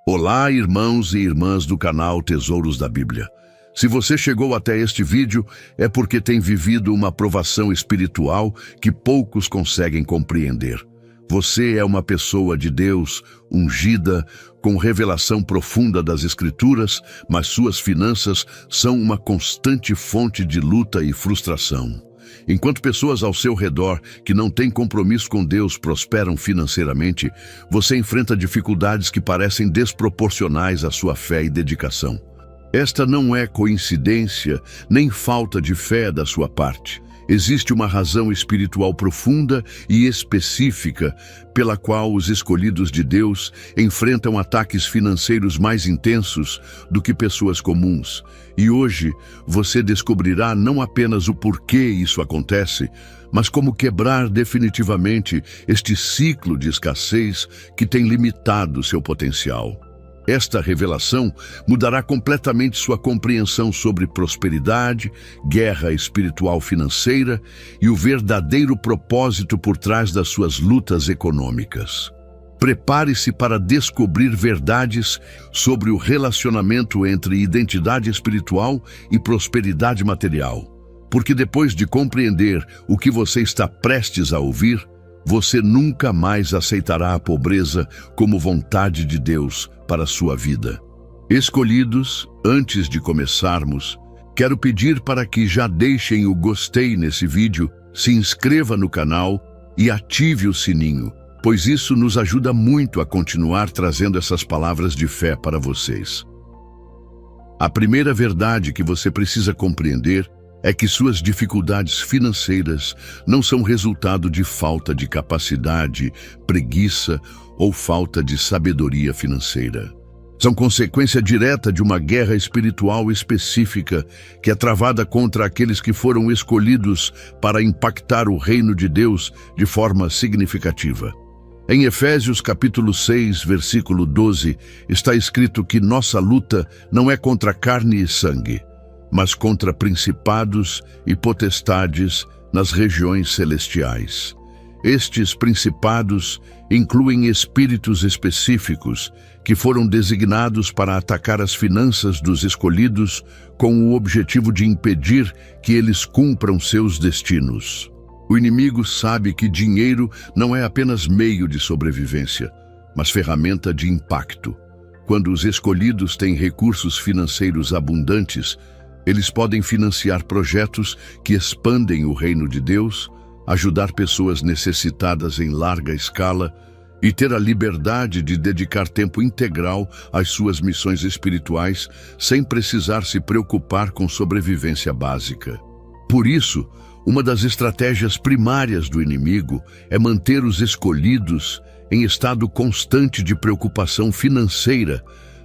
Olá, irmãos e irmãs do canal Tesouros da Bíblia. Se você chegou até este vídeo, é porque tem vivido uma provação espiritual que poucos conseguem compreender. Você é uma pessoa de Deus, ungida, com revelação profunda das Escrituras, mas suas finanças são uma constante fonte de luta e frustração. Enquanto pessoas ao seu redor que não têm compromisso com Deus prosperam financeiramente, você enfrenta dificuldades que parecem desproporcionais à sua fé e dedicação. Esta não é coincidência, nem falta de fé da sua parte. Existe uma razão espiritual profunda e específica pela qual os escolhidos de Deus enfrentam ataques financeiros mais intensos do que pessoas comuns. E hoje você descobrirá não apenas o porquê isso acontece, mas como quebrar definitivamente este ciclo de escassez que tem limitado seu potencial. Esta revelação mudará completamente sua compreensão sobre prosperidade, guerra espiritual financeira e o verdadeiro propósito por trás das suas lutas econômicas. Prepare-se para descobrir verdades sobre o relacionamento entre identidade espiritual e prosperidade material. Porque depois de compreender o que você está prestes a ouvir, você nunca mais aceitará a pobreza como vontade de Deus para a sua vida. Escolhidos, antes de começarmos, quero pedir para que já deixem o gostei nesse vídeo, se inscreva no canal e ative o sininho, pois isso nos ajuda muito a continuar trazendo essas palavras de fé para vocês. A primeira verdade que você precisa compreender é que suas dificuldades financeiras não são resultado de falta de capacidade, preguiça ou falta de sabedoria financeira. São consequência direta de uma guerra espiritual específica que é travada contra aqueles que foram escolhidos para impactar o reino de Deus de forma significativa. Em Efésios capítulo 6, versículo 12, está escrito que nossa luta não é contra carne e sangue, mas contra principados e potestades nas regiões celestiais. Estes principados incluem espíritos específicos que foram designados para atacar as finanças dos escolhidos com o objetivo de impedir que eles cumpram seus destinos. O inimigo sabe que dinheiro não é apenas meio de sobrevivência, mas ferramenta de impacto. Quando os escolhidos têm recursos financeiros abundantes, eles podem financiar projetos que expandem o reino de Deus, ajudar pessoas necessitadas em larga escala e ter a liberdade de dedicar tempo integral às suas missões espirituais sem precisar se preocupar com sobrevivência básica. Por isso, uma das estratégias primárias do inimigo é manter os escolhidos em estado constante de preocupação financeira,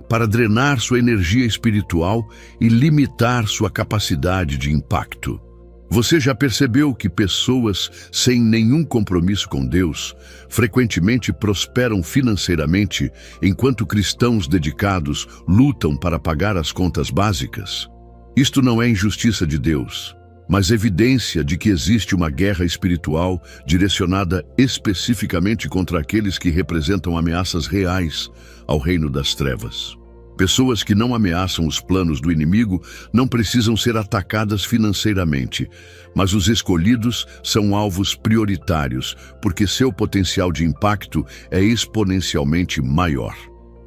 para drenar sua energia espiritual e limitar sua capacidade de impacto. Você já percebeu que pessoas sem nenhum compromisso com Deus frequentemente prosperam financeiramente, enquanto cristãos dedicados lutam para pagar as contas básicas? Isto não é injustiça de Deus, mas evidência de que existe uma guerra espiritual direcionada especificamente contra aqueles que representam ameaças reais ao reino das trevas. Pessoas que não ameaçam os planos do inimigo não precisam ser atacadas financeiramente, mas os escolhidos são alvos prioritários, porque seu potencial de impacto é exponencialmente maior.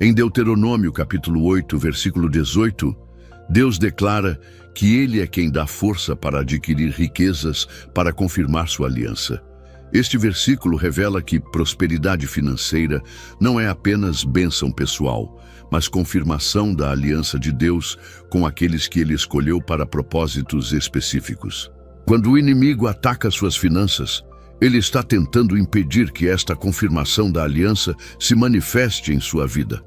Em Deuteronômio capítulo 8, versículo 18, Deus declara que Ele é quem dá força para adquirir riquezas para confirmar sua aliança. Este versículo revela que prosperidade financeira não é apenas bênção pessoal, mas confirmação da aliança de Deus com aqueles que Ele escolheu para propósitos específicos. Quando o inimigo ataca suas finanças, ele está tentando impedir que esta confirmação da aliança se manifeste em sua vida.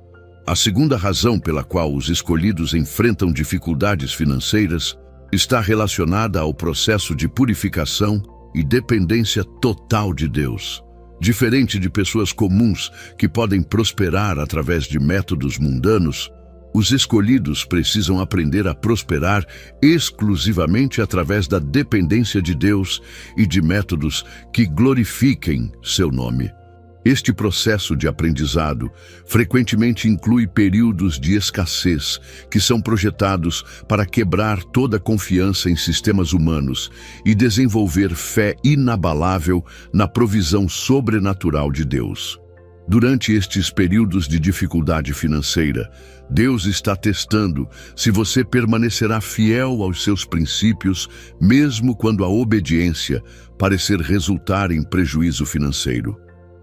A segunda razão pela qual os escolhidos enfrentam dificuldades financeiras está relacionada ao processo de purificação e dependência total de Deus. Diferente de pessoas comuns que podem prosperar através de métodos mundanos, os escolhidos precisam aprender a prosperar exclusivamente através da dependência de Deus e de métodos que glorifiquem seu nome. Este processo de aprendizado frequentemente inclui períodos de escassez que são projetados para quebrar toda confiança em sistemas humanos e desenvolver fé inabalável na provisão sobrenatural de Deus. Durante estes períodos de dificuldade financeira, Deus está testando se você permanecerá fiel aos seus princípios, mesmo quando a obediência parecer resultar em prejuízo financeiro.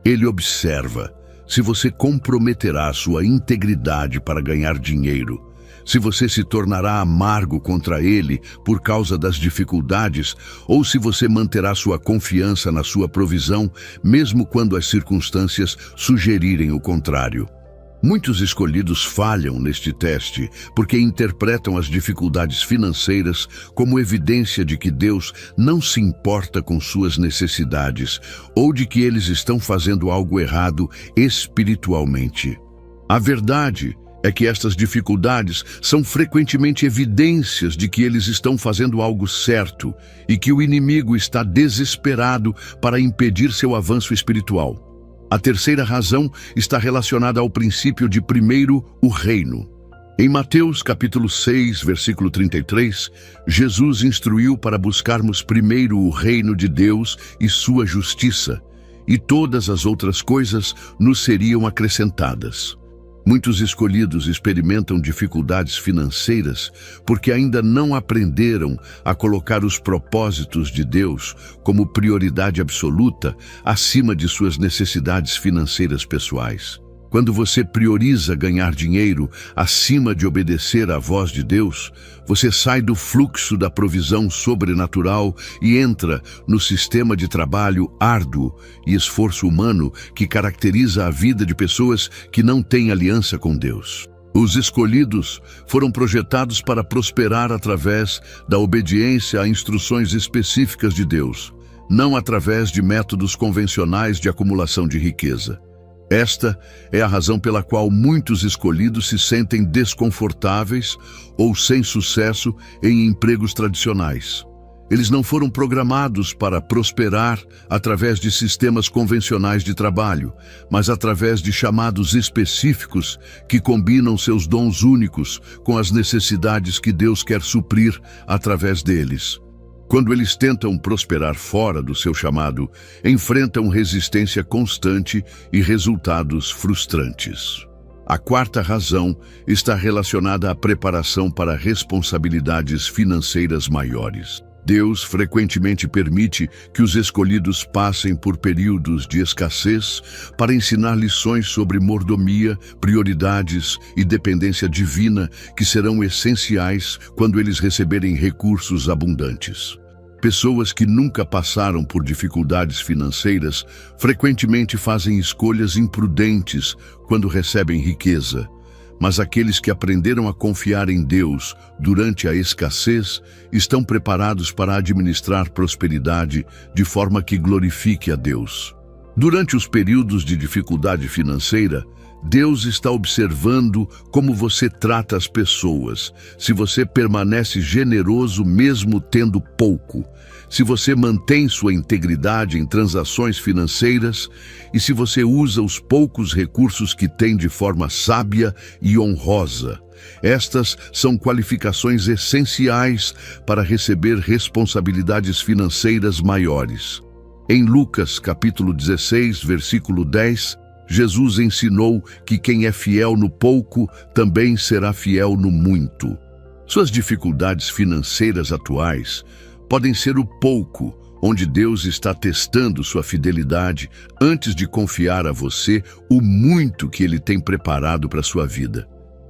Ele observa se você comprometerá sua integridade para ganhar dinheiro, se você se tornará amargo contra ele por causa das dificuldades, ou se você manterá sua confiança na sua provisão, mesmo quando as circunstâncias sugerirem o contrário. Muitos escolhidos falham neste teste porque interpretam as dificuldades financeiras como evidência de que Deus não se importa com suas necessidades ou de que eles estão fazendo algo errado espiritualmente. A verdade é que estas dificuldades são frequentemente evidências de que eles estão fazendo algo certo e que o inimigo está desesperado para impedir seu avanço espiritual. A terceira razão está relacionada ao princípio de primeiro o reino. Em Mateus capítulo 6, versículo 33, Jesus instruiu para buscarmos primeiro o reino de Deus e sua justiça, e todas as outras coisas nos seriam acrescentadas. Muitos escolhidos experimentam dificuldades financeiras porque ainda não aprenderam a colocar os propósitos de Deus como prioridade absoluta acima de suas necessidades financeiras pessoais. Quando você prioriza ganhar dinheiro acima de obedecer à voz de Deus, você sai do fluxo da provisão sobrenatural e entra no sistema de trabalho árduo e esforço humano que caracteriza a vida de pessoas que não têm aliança com Deus. Os escolhidos foram projetados para prosperar através da obediência a instruções específicas de Deus, não através de métodos convencionais de acumulação de riqueza. Esta é a razão pela qual muitos escolhidos se sentem desconfortáveis ou sem sucesso em empregos tradicionais. Eles não foram programados para prosperar através de sistemas convencionais de trabalho, mas através de chamados específicos que combinam seus dons únicos com as necessidades que Deus quer suprir através deles. Quando eles tentam prosperar fora do seu chamado, enfrentam resistência constante e resultados frustrantes. A quarta razão está relacionada à preparação para responsabilidades financeiras maiores. Deus frequentemente permite que os escolhidos passem por períodos de escassez para ensinar lições sobre mordomia, prioridades e dependência divina que serão essenciais quando eles receberem recursos abundantes. Pessoas que nunca passaram por dificuldades financeiras frequentemente fazem escolhas imprudentes quando recebem riqueza. Mas aqueles que aprenderam a confiar em Deus durante a escassez estão preparados para administrar prosperidade de forma que glorifique a Deus. Durante os períodos de dificuldade financeira, Deus está observando como você trata as pessoas, se você permanece generoso mesmo tendo pouco, se você mantém sua integridade em transações financeiras e se você usa os poucos recursos que tem de forma sábia e honrosa. Estas são qualificações essenciais para receber responsabilidades financeiras maiores. Em Lucas capítulo 16, versículo 10, Jesus ensinou que quem é fiel no pouco também será fiel no muito. Suas dificuldades financeiras atuais podem ser o pouco, onde Deus está testando sua fidelidade antes de confiar a você o muito que Ele tem preparado para sua vida.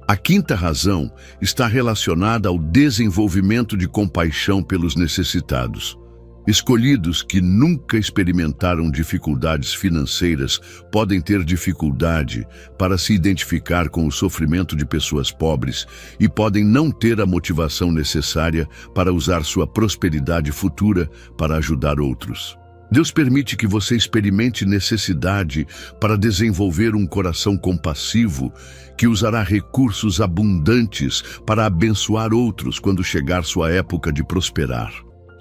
A quinta razão está relacionada ao desenvolvimento de compaixão pelos necessitados. Escolhidos que nunca experimentaram dificuldades financeiras podem ter dificuldade para se identificar com o sofrimento de pessoas pobres e podem não ter a motivação necessária para usar sua prosperidade futura para ajudar outros. Deus permite que você experimente necessidade para desenvolver um coração compassivo que usará recursos abundantes para abençoar outros quando chegar sua época de prosperar.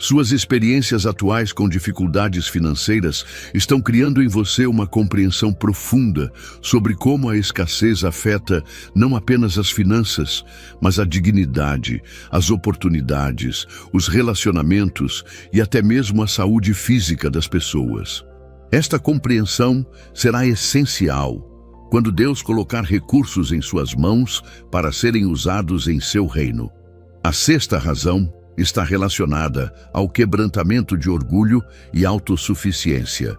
Suas experiências atuais com dificuldades financeiras estão criando em você uma compreensão profunda sobre como a escassez afeta não apenas as finanças, mas a dignidade, as oportunidades, os relacionamentos e até mesmo a saúde física das pessoas. Esta compreensão será essencial quando Deus colocar recursos em suas mãos para serem usados em seu reino. A sexta razão está relacionada ao quebrantamento de orgulho e autossuficiência.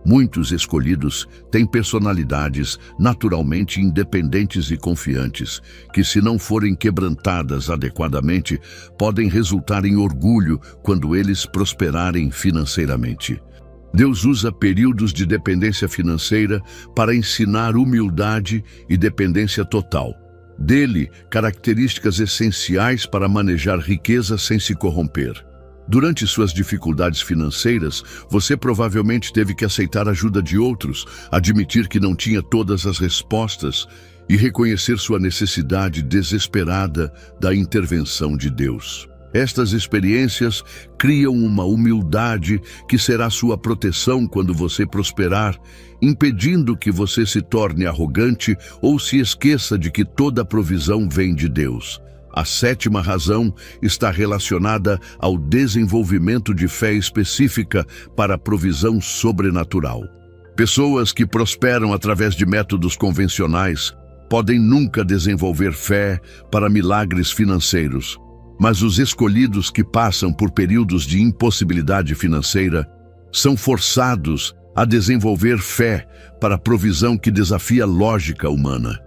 Muitos escolhidos têm personalidades naturalmente independentes e confiantes, que, se não forem quebrantadas adequadamente, podem resultar em orgulho quando eles prosperarem financeiramente. Deus usa períodos de dependência financeira para ensinar humildade e dependência total. Dele, características essenciais para manejar riqueza sem se corromper. Durante suas dificuldades financeiras, você provavelmente teve que aceitar a ajuda de outros, admitir que não tinha todas as respostas e reconhecer sua necessidade desesperada da intervenção de Deus. Estas experiências criam uma humildade que será sua proteção quando você prosperar, impedindo que você se torne arrogante ou se esqueça de que toda a provisão vem de Deus. A sétima razão está relacionada ao desenvolvimento de fé específica para a provisão sobrenatural. Pessoas que prosperam através de métodos convencionais podem nunca desenvolver fé para milagres financeiros. Mas os escolhidos que passam por períodos de impossibilidade financeira são forçados a desenvolver fé para a provisão que desafia a lógica humana.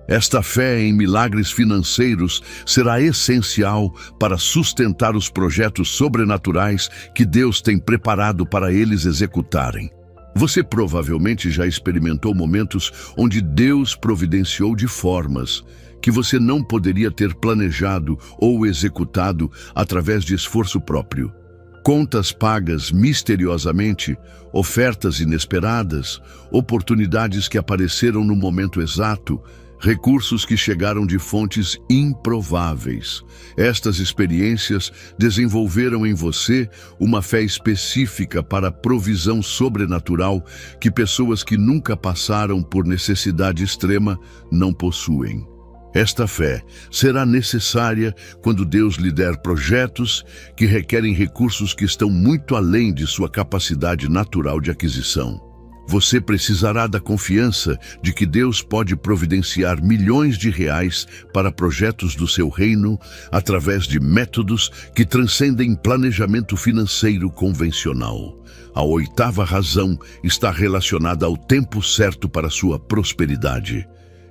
Esta fé em milagres financeiros será essencial para sustentar os projetos sobrenaturais que Deus tem preparado para eles executarem. Você provavelmente já experimentou momentos onde Deus providenciou de formas que você não poderia ter planejado ou executado através de esforço próprio. Contas pagas misteriosamente, ofertas inesperadas, oportunidades que apareceram no momento exato, recursos que chegaram de fontes improváveis. Estas experiências desenvolveram em você uma fé específica para a provisão sobrenatural que pessoas que nunca passaram por necessidade extrema não possuem. Esta fé será necessária quando Deus lhe der projetos que requerem recursos que estão muito além de sua capacidade natural de aquisição. Você precisará da confiança de que Deus pode providenciar milhões de reais para projetos do seu reino através de métodos que transcendem planejamento financeiro convencional. A oitava razão está relacionada ao tempo certo para sua prosperidade.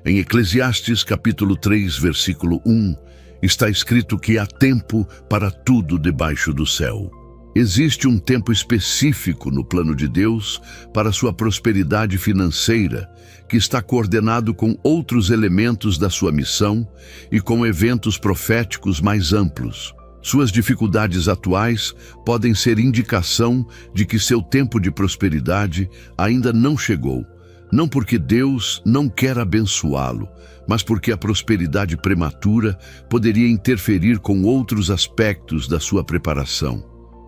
Em Eclesiastes capítulo 3, versículo 1, está escrito que há tempo para tudo debaixo do céu. Existe um tempo específico no plano de Deus para sua prosperidade financeira, que está coordenado com outros elementos da sua missão e com eventos proféticos mais amplos. Suas dificuldades atuais podem ser indicação de que seu tempo de prosperidade ainda não chegou. Não porque Deus não quer abençoá-lo, mas porque a prosperidade prematura poderia interferir com outros aspectos da sua preparação.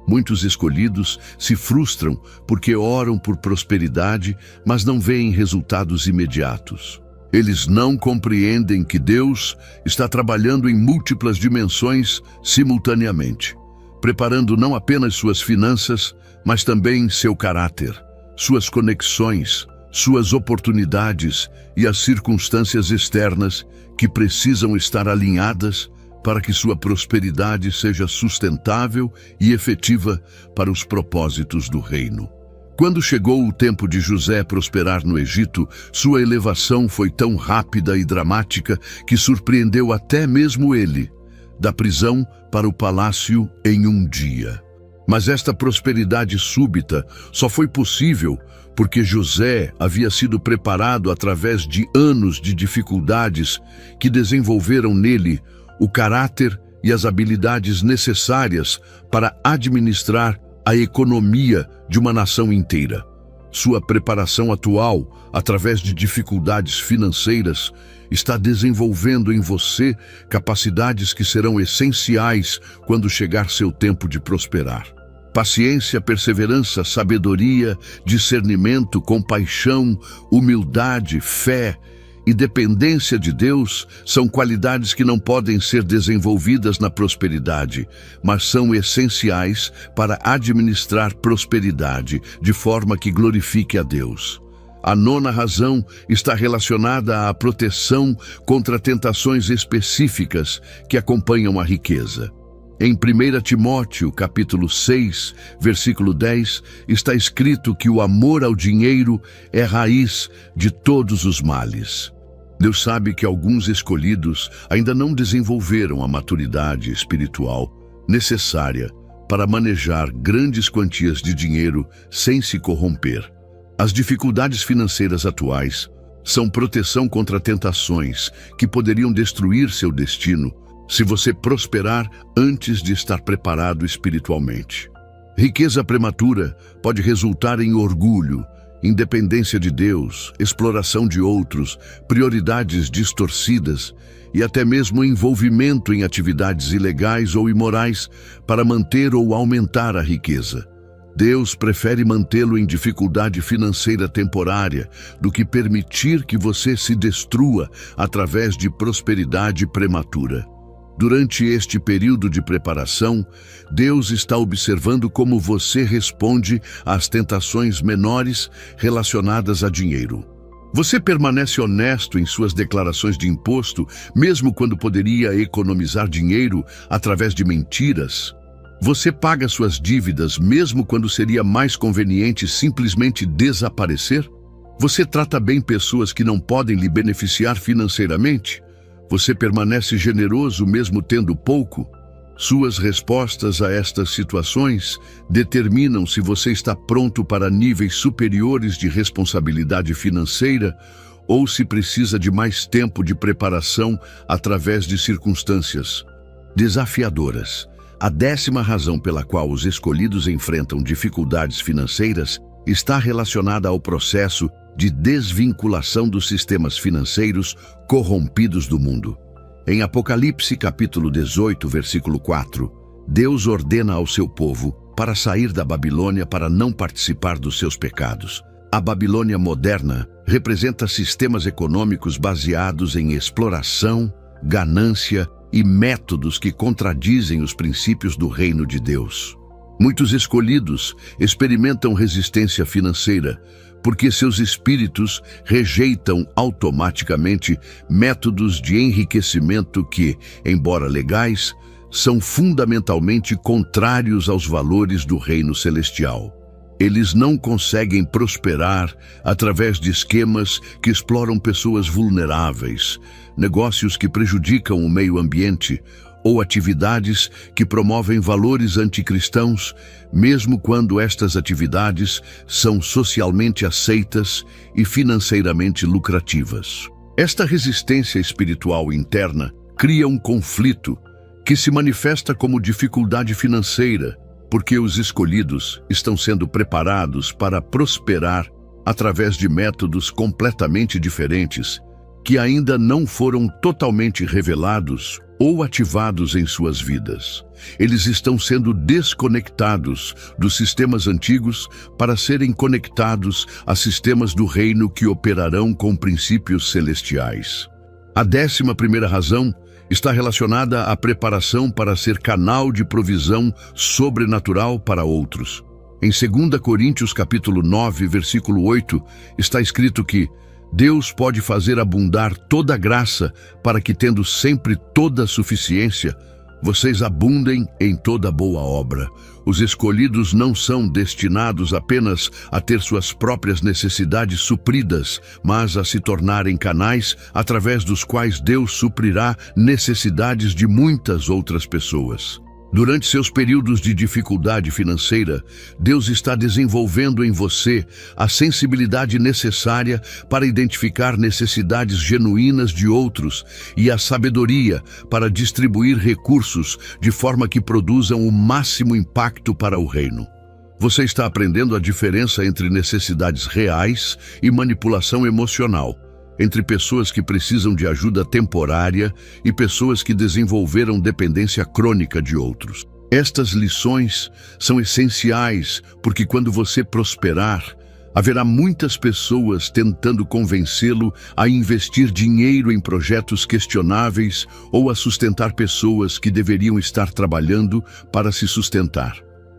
Muitos escolhidos se frustram porque oram por prosperidade, mas não veem resultados imediatos. Eles não compreendem que Deus está trabalhando em múltiplas dimensões simultaneamente, preparando não apenas suas finanças, mas também seu caráter, suas conexões, suas oportunidades e as circunstâncias externas que precisam estar alinhadas para que sua prosperidade seja sustentável e efetiva para os propósitos do reino. Quando chegou o tempo de José prosperar no Egito, sua elevação foi tão rápida e dramática que surpreendeu até mesmo ele, da prisão para o palácio em um dia. Mas esta prosperidade súbita só foi possível porque José havia sido preparado através de anos de dificuldades que desenvolveram nele o caráter e as habilidades necessárias para administrar a economia de uma nação inteira. Sua preparação atual, através de dificuldades financeiras, está desenvolvendo em você capacidades que serão essenciais quando chegar seu tempo de prosperar. Paciência, perseverança, sabedoria, discernimento, compaixão, humildade, fé e dependência de Deus são qualidades que não podem ser desenvolvidas na prosperidade, mas são essenciais para administrar prosperidade de forma que glorifique a Deus. A nona razão está relacionada à proteção contra tentações específicas que acompanham a riqueza. Em 1 Timóteo, capítulo 6, versículo 10, está escrito que o amor ao dinheiro é raiz de todos os males. Deus sabe que alguns escolhidos ainda não desenvolveram a maturidade espiritual necessária para manejar grandes quantias de dinheiro sem se corromper. As dificuldades financeiras atuais são proteção contra tentações que poderiam destruir seu destino se você prosperar antes de estar preparado espiritualmente. Riqueza prematura pode resultar em orgulho, independência de Deus, exploração de outros, prioridades distorcidas e até mesmo envolvimento em atividades ilegais ou imorais para manter ou aumentar a riqueza. Deus prefere mantê-lo em dificuldade financeira temporária do que permitir que você se destrua através de prosperidade prematura. Durante este período de preparação, Deus está observando como você responde às tentações menores relacionadas a dinheiro. Você permanece honesto em suas declarações de imposto, mesmo quando poderia economizar dinheiro através de mentiras? Você paga suas dívidas mesmo quando seria mais conveniente simplesmente desaparecer? Você trata bem pessoas que não podem lhe beneficiar financeiramente? Você permanece generoso mesmo tendo pouco? Suas respostas a estas situações determinam se você está pronto para níveis superiores de responsabilidade financeira ou se precisa de mais tempo de preparação através de circunstâncias desafiadoras. A 10ª razão pela qual os escolhidos enfrentam dificuldades financeiras está relacionada ao processo de desvinculação dos sistemas financeiros corrompidos do mundo. Em Apocalipse capítulo 18, versículo 4, Deus ordena ao seu povo para sair da Babilônia para não participar dos seus pecados. A Babilônia moderna representa sistemas econômicos baseados em exploração, ganância e métodos que contradizem os princípios do reino de Deus. Muitos escolhidos experimentam resistência financeira porque seus espíritos rejeitam automaticamente métodos de enriquecimento que, embora legais, são fundamentalmente contrários aos valores do reino celestial. Eles não conseguem prosperar através de esquemas que exploram pessoas vulneráveis, negócios que prejudicam o meio ambiente ou atividades que promovem valores anticristãos, mesmo quando estas atividades são socialmente aceitas e financeiramente lucrativas. Esta resistência espiritual interna cria um conflito que se manifesta como dificuldade financeira, porque os escolhidos estão sendo preparados para prosperar através de métodos completamente diferentes que ainda não foram totalmente revelados ou ativados em suas vidas. Eles estão sendo desconectados dos sistemas antigos para serem conectados a sistemas do reino que operarão com princípios celestiais. A 11ª razão está relacionada à preparação para ser canal de provisão sobrenatural para outros. Em 2 Coríntios capítulo 9, versículo 8, está escrito que Deus pode fazer abundar toda graça para que, tendo sempre toda suficiência, vocês abundem em toda boa obra. Os escolhidos não são destinados apenas a ter suas próprias necessidades supridas, mas a se tornarem canais através dos quais Deus suprirá necessidades de muitas outras pessoas. Durante seus períodos de dificuldade financeira, Deus está desenvolvendo em você a sensibilidade necessária para identificar necessidades genuínas de outros e a sabedoria para distribuir recursos de forma que produzam o máximo impacto para o reino. Você está aprendendo a diferença entre necessidades reais e manipulação emocional, entre pessoas que precisam de ajuda temporária e pessoas que desenvolveram dependência crônica de outros. Estas lições são essenciais porque quando você prosperar, haverá muitas pessoas tentando convencê-lo a investir dinheiro em projetos questionáveis ou a sustentar pessoas que deveriam estar trabalhando para se sustentar.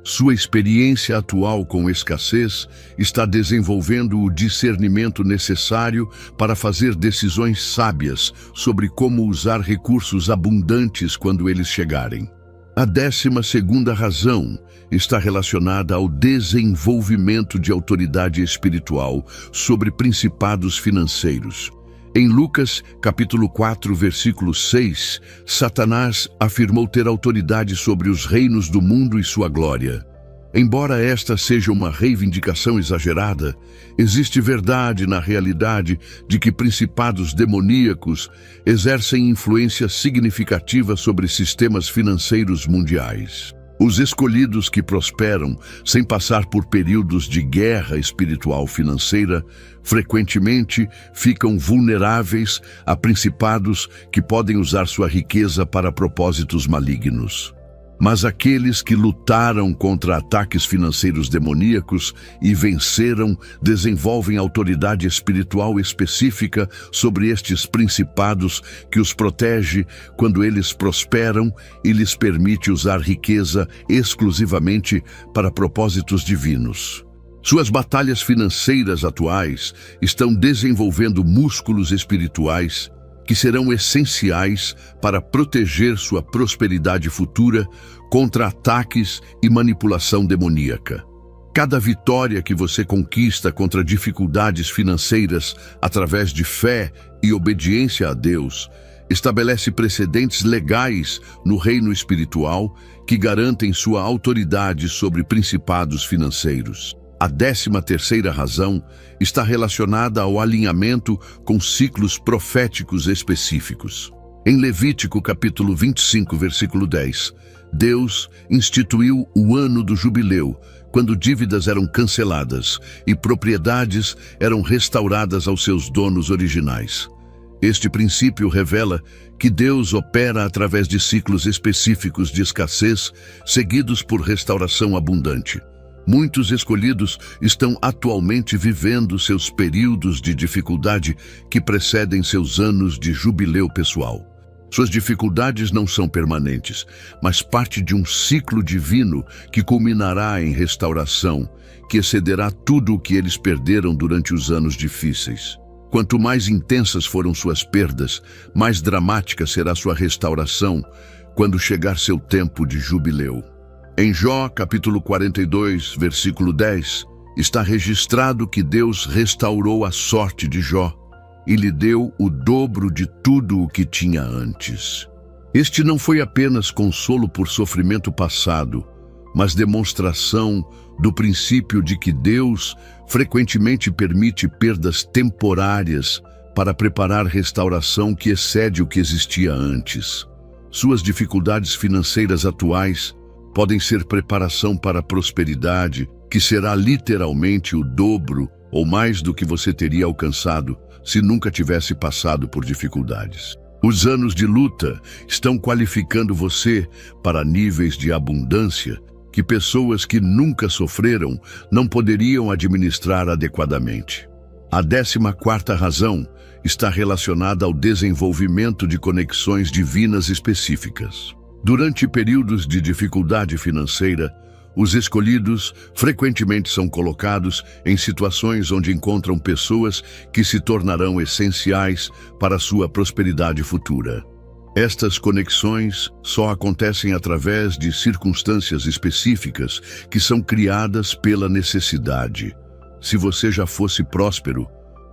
Sua experiência atual com escassez está desenvolvendo o discernimento necessário para fazer decisões sábias sobre como usar recursos abundantes quando eles chegarem. A 12ª razão está relacionada ao desenvolvimento de autoridade espiritual sobre principados financeiros. Em Lucas, capítulo 4, versículo 6, Satanás afirmou ter autoridade sobre os reinos do mundo e sua glória. Embora esta seja uma reivindicação exagerada, existe verdade na realidade de que principados demoníacos exercem influência significativa sobre sistemas financeiros mundiais. Os escolhidos que prosperam sem passar por períodos de guerra espiritual financeira frequentemente ficam vulneráveis a principados que podem usar sua riqueza para propósitos malignos. Mas aqueles que lutaram contra ataques financeiros demoníacos e venceram desenvolvem autoridade espiritual específica sobre estes principados que os protege quando eles prosperam e lhes permite usar riqueza exclusivamente para propósitos divinos. Suas batalhas financeiras atuais estão desenvolvendo músculos espirituais que serão essenciais para proteger sua prosperidade futura contra ataques e manipulação demoníaca. Cada vitória que você conquista contra dificuldades financeiras através de fé e obediência a Deus estabelece precedentes legais no reino espiritual que garantem sua autoridade sobre principados financeiros. A 13ª razão está relacionada ao alinhamento com ciclos proféticos específicos. Em Levítico capítulo 25, versículo 10, Deus instituiu o ano do jubileu, quando dívidas eram canceladas e propriedades eram restauradas aos seus donos originais. Este princípio revela que Deus opera através de ciclos específicos de escassez, seguidos por restauração abundante. Muitos escolhidos estão atualmente vivendo seus períodos de dificuldade que precedem seus anos de jubileu pessoal. Suas dificuldades não são permanentes, mas parte de um ciclo divino que culminará em restauração, que excederá tudo o que eles perderam durante os anos difíceis. Quanto mais intensas foram suas perdas, mais dramática será sua restauração quando chegar seu tempo de jubileu. Em Jó, capítulo 42, versículo 10, está registrado que Deus restaurou a sorte de Jó e lhe deu o dobro de tudo o que tinha antes. Este não foi apenas consolo por sofrimento passado, mas demonstração do princípio de que Deus frequentemente permite perdas temporárias para preparar restauração que excede o que existia antes. Suas dificuldades financeiras atuais podem ser preparação para a prosperidade, que será literalmente o dobro ou mais do que você teria alcançado se nunca tivesse passado por dificuldades. Os anos de luta estão qualificando você para níveis de abundância que pessoas que nunca sofreram não poderiam administrar adequadamente. A 14ª razão está relacionada ao desenvolvimento de conexões divinas específicas. Durante períodos de dificuldade financeira, os escolhidos frequentemente são colocados em situações onde encontram pessoas que se tornarão essenciais para sua prosperidade futura. Estas conexões só acontecem através de circunstâncias específicas que são criadas pela necessidade. Se você já fosse próspero,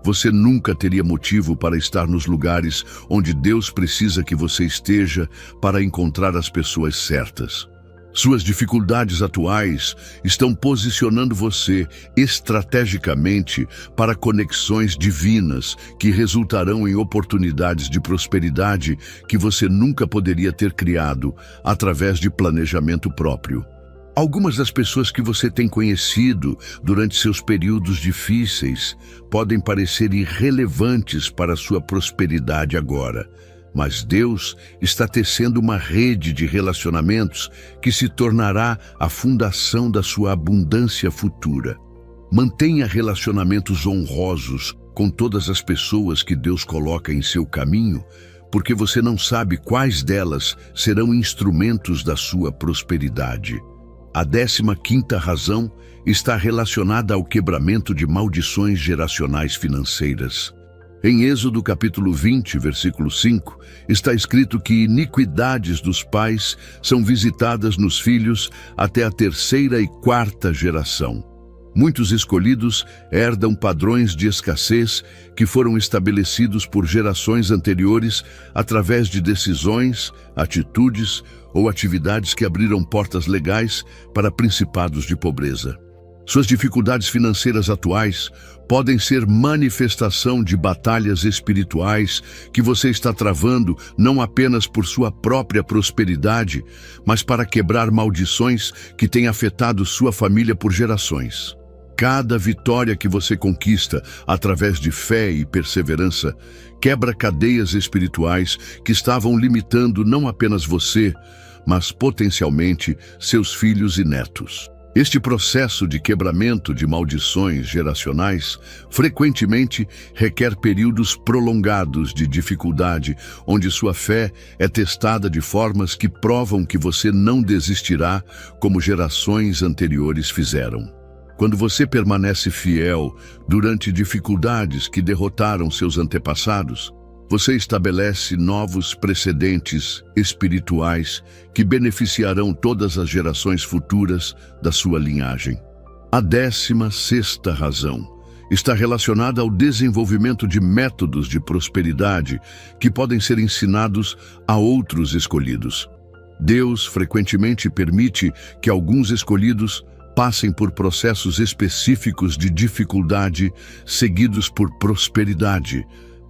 você nunca teria motivo para estar nos lugares onde Deus precisa que você esteja para encontrar as pessoas certas. Suas dificuldades atuais estão posicionando você estrategicamente para conexões divinas que resultarão em oportunidades de prosperidade que você nunca poderia ter criado através de planejamento próprio. Algumas das pessoas que você tem conhecido durante seus períodos difíceis podem parecer irrelevantes para sua prosperidade agora, mas Deus está tecendo uma rede de relacionamentos que se tornará a fundação da sua abundância futura. Mantenha relacionamentos honrosos com todas as pessoas que Deus coloca em seu caminho, porque você não sabe quais delas serão instrumentos da sua prosperidade. A 15ª razão está relacionada ao quebramento de maldições geracionais financeiras. Em Êxodo capítulo 20, versículo 5, está escrito que iniquidades dos pais são visitadas nos filhos até a 3ª e 4ª geração. Muitos escolhidos herdam padrões de escassez que foram estabelecidos por gerações anteriores através de decisões, atitudes ou atividades que abriram portas legais para principados de pobreza. Suas dificuldades financeiras atuais podem ser manifestação de batalhas espirituais que você está travando não apenas por sua própria prosperidade, mas para quebrar maldições que têm afetado sua família por gerações. Cada vitória que você conquista através de fé e perseverança quebra cadeias espirituais que estavam limitando não apenas você, mas potencialmente seus filhos e netos. Este processo de quebramento de maldições geracionais frequentemente requer períodos prolongados de dificuldade, onde sua fé é testada de formas que provam que você não desistirá, como gerações anteriores fizeram. Quando você permanece fiel durante dificuldades que derrotaram seus antepassados, você estabelece novos precedentes espirituais que beneficiarão todas as gerações futuras da sua linhagem. A 16ª razão está relacionada ao desenvolvimento de métodos de prosperidade que podem ser ensinados a outros escolhidos. Deus frequentemente permite que alguns escolhidos passem por processos específicos de dificuldade seguidos por prosperidade,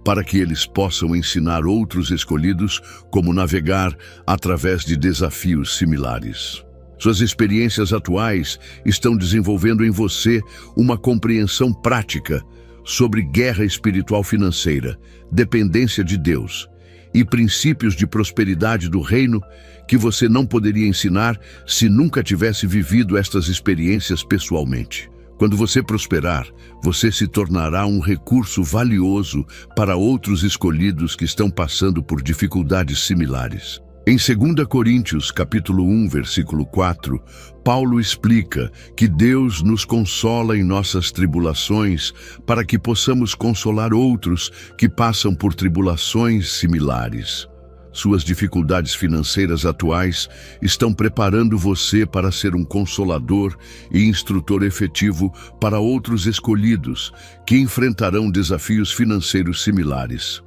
para que eles possam ensinar outros escolhidos como navegar através de desafios similares. Suas experiências atuais estão desenvolvendo em você uma compreensão prática sobre guerra espiritual financeira, dependência de Deus e princípios de prosperidade do reino que você não poderia ensinar se nunca tivesse vivido estas experiências pessoalmente. Quando você prosperar, você se tornará um recurso valioso para outros escolhidos que estão passando por dificuldades similares. Em 2 Coríntios, capítulo 1, versículo 4, Paulo explica que Deus nos consola em nossas tribulações para que possamos consolar outros que passam por tribulações similares. Suas dificuldades financeiras atuais estão preparando você para ser um consolador e instrutor efetivo para outros escolhidos que enfrentarão desafios financeiros similares.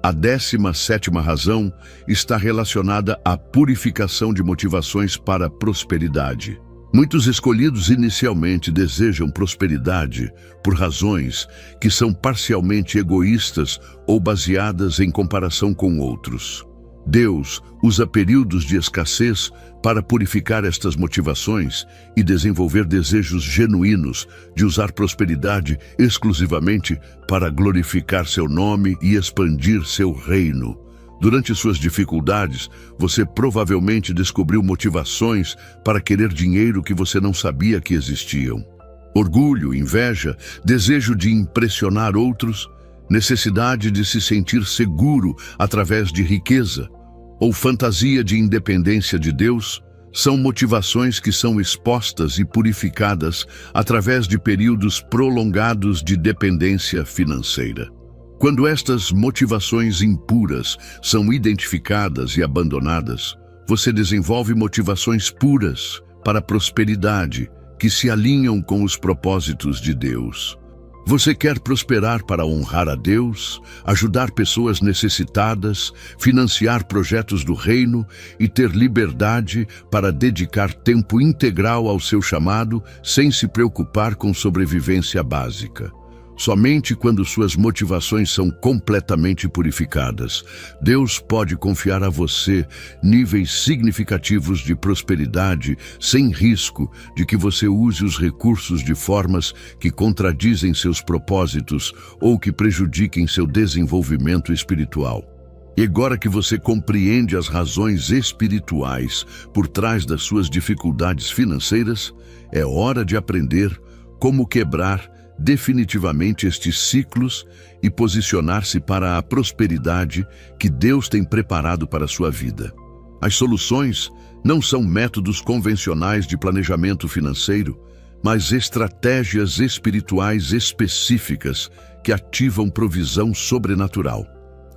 A 17ª razão está relacionada à purificação de motivações para a prosperidade. Muitos escolhidos inicialmente desejam prosperidade por razões que são parcialmente egoístas ou baseadas em comparação com outros. Deus usa períodos de escassez para purificar estas motivações e desenvolver desejos genuínos de usar prosperidade exclusivamente para glorificar seu nome e expandir seu reino. Durante suas dificuldades, você provavelmente descobriu motivações para querer dinheiro que você não sabia que existiam. Orgulho, inveja, desejo de impressionar outros, necessidade de se sentir seguro através de riqueza ou fantasia de independência de Deus são motivações que são expostas e purificadas através de períodos prolongados de dependência financeira. Quando estas motivações impuras são identificadas e abandonadas, você desenvolve motivações puras para a prosperidade que se alinham com os propósitos de Deus. Você quer prosperar para honrar a Deus, ajudar pessoas necessitadas, financiar projetos do reino e ter liberdade para dedicar tempo integral ao seu chamado sem se preocupar com sobrevivência básica. Somente quando suas motivações são completamente purificadas, Deus pode confiar a você níveis significativos de prosperidade sem risco de que você use os recursos de formas que contradizem seus propósitos ou que prejudiquem seu desenvolvimento espiritual. E agora que você compreende as razões espirituais por trás das suas dificuldades financeiras, é hora de aprender como quebrar definitivamente estes ciclos e posicionar-se para a prosperidade que Deus tem preparado para a sua vida. As soluções não são métodos convencionais de planejamento financeiro, mas estratégias espirituais específicas que ativam provisão sobrenatural.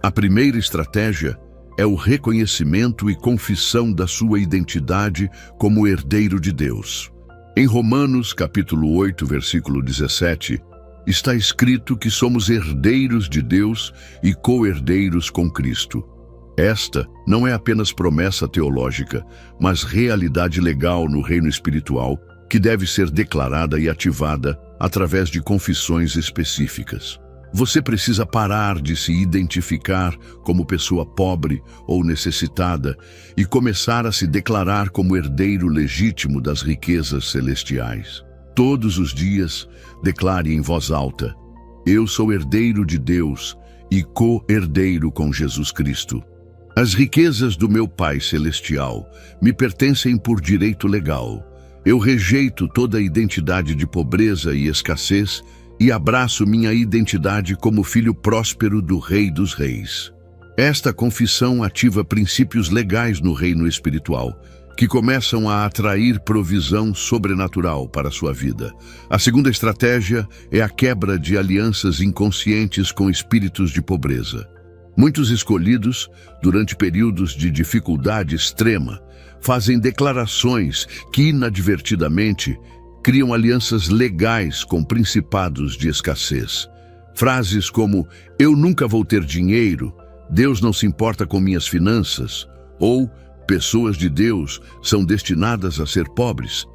A primeira estratégia é o reconhecimento e confissão da sua identidade como herdeiro de Deus. Em Romanos, capítulo 8, versículo 17, está escrito que somos herdeiros de Deus e co-herdeiros com Cristo. Esta não é apenas promessa teológica, mas realidade legal no reino espiritual, que deve ser declarada e ativada através de confissões específicas. Você precisa parar de se identificar como pessoa pobre ou necessitada e começar a se declarar como herdeiro legítimo das riquezas celestiais. Todos os dias, declare em voz alta: eu sou herdeiro de Deus e co-herdeiro com Jesus Cristo. As riquezas do meu Pai Celestial me pertencem por direito legal. Eu rejeito toda a identidade de pobreza e escassez e abraço minha identidade como filho próspero do Rei dos Reis. Esta confissão ativa princípios legais no reino espiritual, que começam a atrair provisão sobrenatural para a sua vida. A segunda estratégia é a quebra de alianças inconscientes com espíritos de pobreza. Muitos escolhidos, durante períodos de dificuldade extrema, fazem declarações que inadvertidamente criam alianças legais com principados de escassez. Frases como "eu nunca vou ter dinheiro", "Deus não se importa com minhas finanças", ou "pessoas de Deus são destinadas a ser pobres",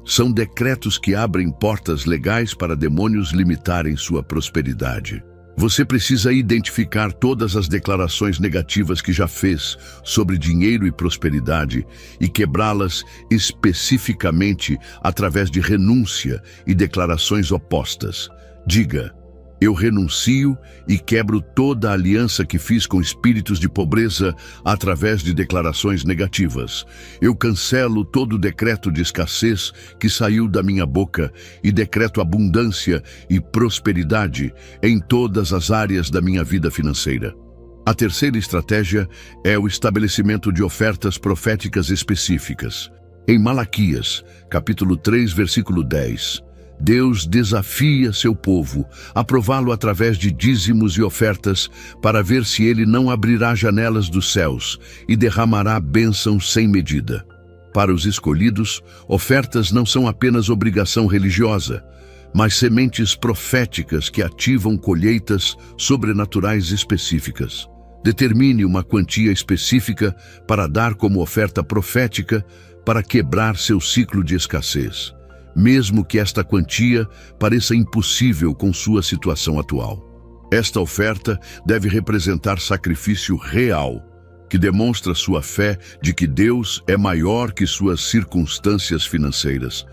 são decretos que abrem portas legais para demônios limitarem sua prosperidade. Você precisa identificar todas as declarações negativas que já fez sobre dinheiro e prosperidade e quebrá-las especificamente através de renúncia e declarações opostas. Diga: eu renuncio e quebro toda a aliança que fiz com espíritos de pobreza através de declarações negativas. Eu cancelo todo o decreto de escassez que saiu da minha boca e decreto abundância e prosperidade em todas as áreas da minha vida financeira. A terceira estratégia é o estabelecimento de ofertas proféticas específicas. Em Malaquias, capítulo 3, versículo 10, Deus desafia seu povo a prová-lo através de dízimos e ofertas para ver se ele não abrirá janelas dos céus e derramará bênçãos sem medida. Para os escolhidos, ofertas não são apenas obrigação religiosa, mas sementes proféticas que ativam colheitas sobrenaturais específicas. Determine uma quantia específica para dar como oferta profética para quebrar seu ciclo de escassez, mesmo que esta quantia pareça impossível com sua situação atual. Esta oferta deve representar sacrifício real, que demonstra sua fé de que Deus é maior que suas circunstâncias financeiras.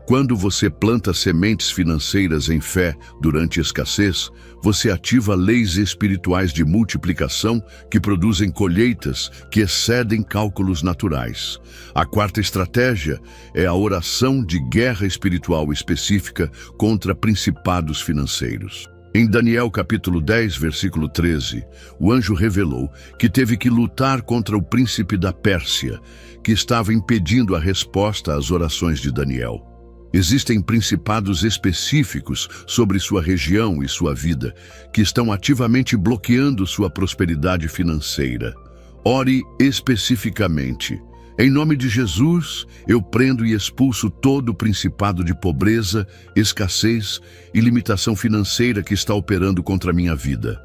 Quando você planta sementes financeiras em fé durante escassez, você ativa leis espirituais de multiplicação que produzem colheitas que excedem cálculos naturais. A quarta estratégia é a oração de guerra espiritual específica contra principados financeiros. Em Daniel capítulo 10, versículo 13, o anjo revelou que teve que lutar contra o príncipe da Pérsia, que estava impedindo a resposta às orações de Daniel. Existem principados específicos sobre sua região e sua vida que estão ativamente bloqueando sua prosperidade financeira. Ore especificamente. Em nome de Jesus, eu prendo e expulso todo o principado de pobreza, escassez e limitação financeira que está operando contra a minha vida.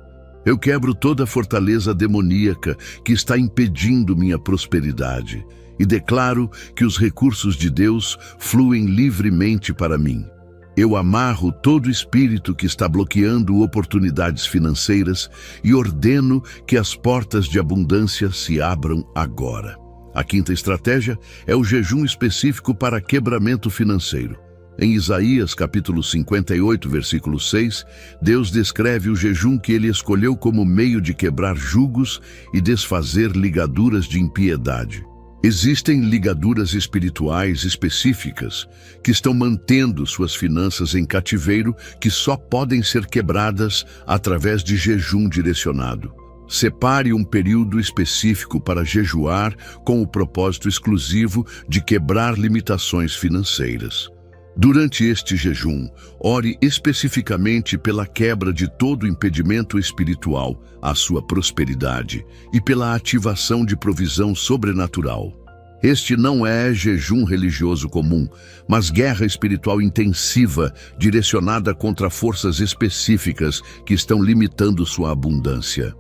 Eu quebro toda a fortaleza demoníaca que está impedindo minha prosperidade e declaro que os recursos de Deus fluem livremente para mim. Eu amarro todo espírito que está bloqueando oportunidades financeiras e ordeno que as portas de abundância se abram agora. A quinta estratégia é o jejum específico para quebramento financeiro. Em Isaías capítulo 58, versículo 6, Deus descreve o jejum que ele escolheu como meio de quebrar jugos e desfazer ligaduras de impiedade. Existem ligaduras espirituais específicas que estão mantendo suas finanças em cativeiro, que só podem ser quebradas através de jejum direcionado. Separe um período específico para jejuar com o propósito exclusivo de quebrar limitações financeiras. Durante este jejum, ore especificamente pela quebra de todo impedimento espiritual à sua prosperidade e pela ativação de provisão sobrenatural. Este não é jejum religioso comum, mas guerra espiritual intensiva direcionada contra forças específicas que estão limitando sua abundância.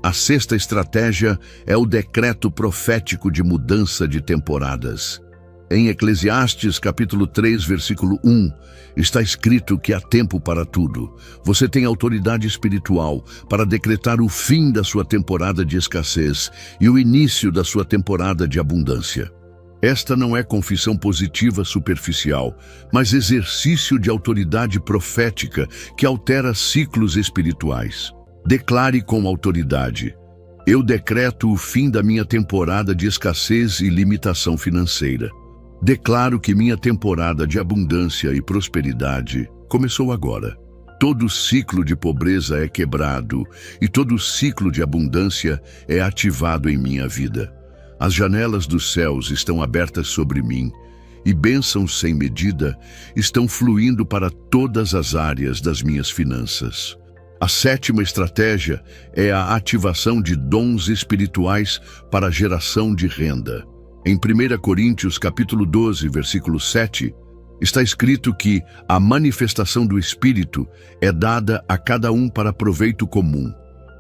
A sexta estratégia é o decreto profético de mudança de temporadas. Em Eclesiastes capítulo 3, versículo 1, está escrito que há tempo para tudo. Você tem autoridade espiritual para decretar o fim da sua temporada de escassez e o início da sua temporada de abundância. Esta não é confissão positiva superficial, mas exercício de autoridade profética que altera ciclos espirituais. Declare com autoridade: eu decreto o fim da minha temporada de escassez e limitação financeira. Declaro que minha temporada de abundância e prosperidade começou agora. Todo ciclo de pobreza é quebrado e todo ciclo de abundância é ativado em minha vida. As janelas dos céus estão abertas sobre mim e bênçãos sem medida estão fluindo para todas as áreas das minhas finanças. A sétima estratégia é a ativação de dons espirituais para a geração de renda. Em 1 Coríntios capítulo 12, versículo 7, está escrito que a manifestação do Espírito é dada a cada um para proveito comum.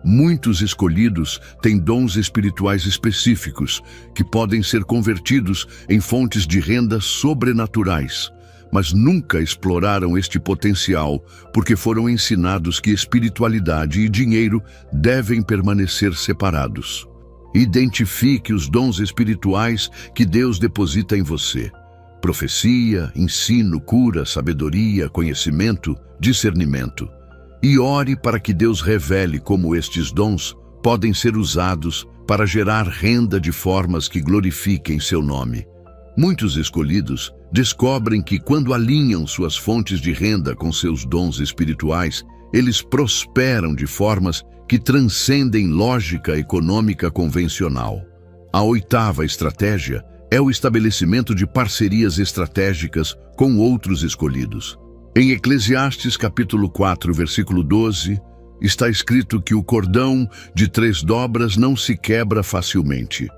Muitos escolhidos têm dons espirituais específicos que podem ser convertidos em fontes de renda sobrenaturais, mas nunca exploraram este potencial porque foram ensinados que espiritualidade e dinheiro devem permanecer separados. Identifique os dons espirituais que Deus deposita em você: profecia, ensino, cura, sabedoria, conhecimento, discernimento. E ore para que Deus revele como estes dons podem ser usados para gerar renda de formas que glorifiquem seu nome. Muitos escolhidos descobrem que quando alinham suas fontes de renda com seus dons espirituais, eles prosperam de formas que transcendem lógica econômica convencional. A oitava estratégia é o estabelecimento de parcerias estratégicas com outros escolhidos. Em Eclesiastes capítulo 4, versículo 12, está escrito que o cordão de 3 dobras não se quebra facilmente.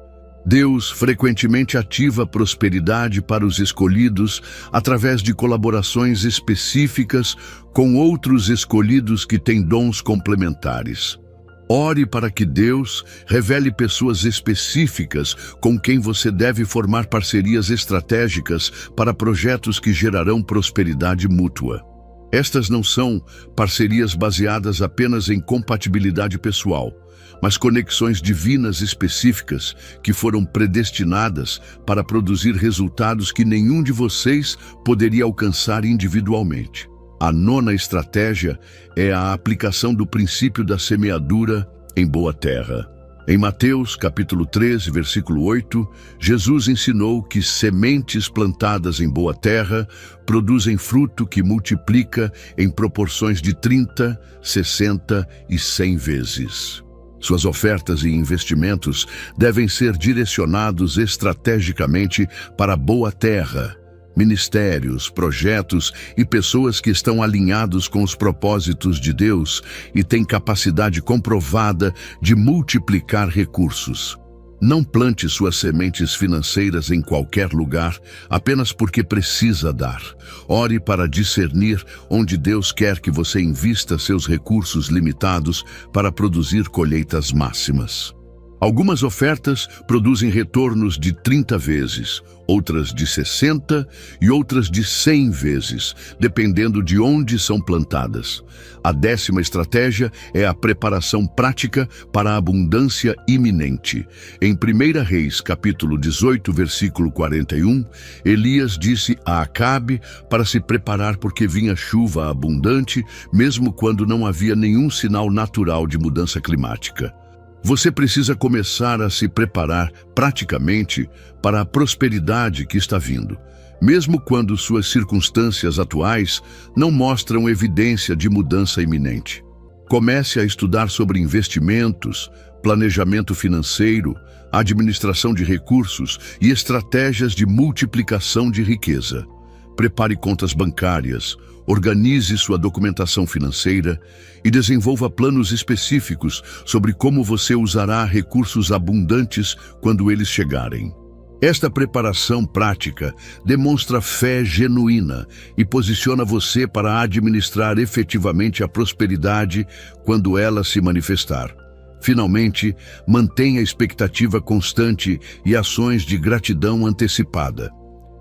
Deus frequentemente ativa prosperidade para os escolhidos através de colaborações específicas com outros escolhidos que têm dons complementares. Ore para que Deus revele pessoas específicas com quem você deve formar parcerias estratégicas para projetos que gerarão prosperidade mútua. Estas não são parcerias baseadas apenas em compatibilidade pessoal, mas conexões divinas específicas que foram predestinadas para produzir resultados que nenhum de vocês poderia alcançar individualmente. A nona estratégia é a aplicação do princípio da semeadura em boa terra. Em Mateus capítulo 13, versículo 8, Jesus ensinou que sementes plantadas em boa terra produzem fruto que multiplica em proporções de 30, 60 e 100 vezes. Suas ofertas e investimentos devem ser direcionados estrategicamente para a boa terra, ministérios, projetos e pessoas que estão alinhados com os propósitos de Deus e têm capacidade comprovada de multiplicar recursos. Não plante suas sementes financeiras em qualquer lugar apenas porque precisa dar. Ore para discernir onde Deus quer que você invista seus recursos limitados para produzir colheitas máximas. Algumas ofertas produzem retornos de 30 vezes, outras de 60 e outras de 100 vezes, dependendo de onde são plantadas. A 10ª estratégia é a preparação prática para a abundância iminente. Em 1 Reis, capítulo 18, versículo 41, Elias disse a Acabe para se preparar porque vinha chuva abundante, mesmo quando não havia nenhum sinal natural de mudança climática. Você precisa começar a se preparar praticamente para a prosperidade que está vindo, mesmo quando suas circunstâncias atuais não mostram evidência de mudança iminente. Comece a estudar sobre investimentos, planejamento financeiro, administração de recursos e estratégias de multiplicação de riqueza. Prepare contas bancárias, organize sua documentação financeira e desenvolva planos específicos sobre como você usará recursos abundantes quando eles chegarem. Esta preparação prática demonstra fé genuína e posiciona você para administrar efetivamente a prosperidade quando ela se manifestar. Finalmente, mantenha a expectativa constante e ações de gratidão antecipada.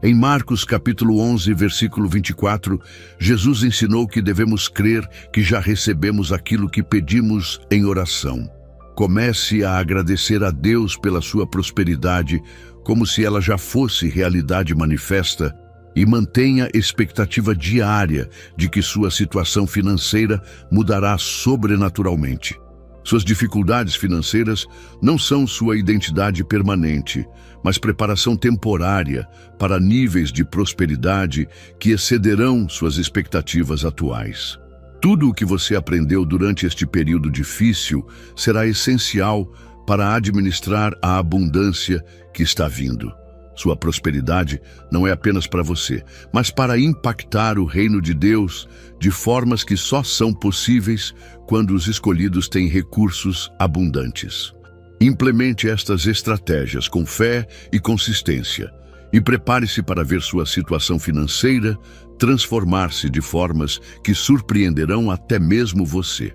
Em Marcos capítulo 11, versículo 24, Jesus ensinou que devemos crer que já recebemos aquilo que pedimos em oração. Comece a agradecer a Deus pela sua prosperidade, como se ela já fosse realidade manifesta, e mantenha expectativa diária de que sua situação financeira mudará sobrenaturalmente. Suas dificuldades financeiras não são sua identidade permanente, mas preparação temporária para níveis de prosperidade que excederão suas expectativas atuais. Tudo o que você aprendeu durante este período difícil será essencial para administrar a abundância que está vindo. Sua prosperidade não é apenas para você, mas para impactar o reino de Deus de formas que só são possíveis quando os escolhidos têm recursos abundantes. Implemente estas estratégias com fé e consistência e prepare-se para ver sua situação financeira transformar-se de formas que surpreenderão até mesmo você.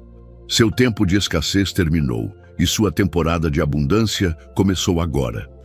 Seu tempo de escassez terminou e sua temporada de abundância começou agora.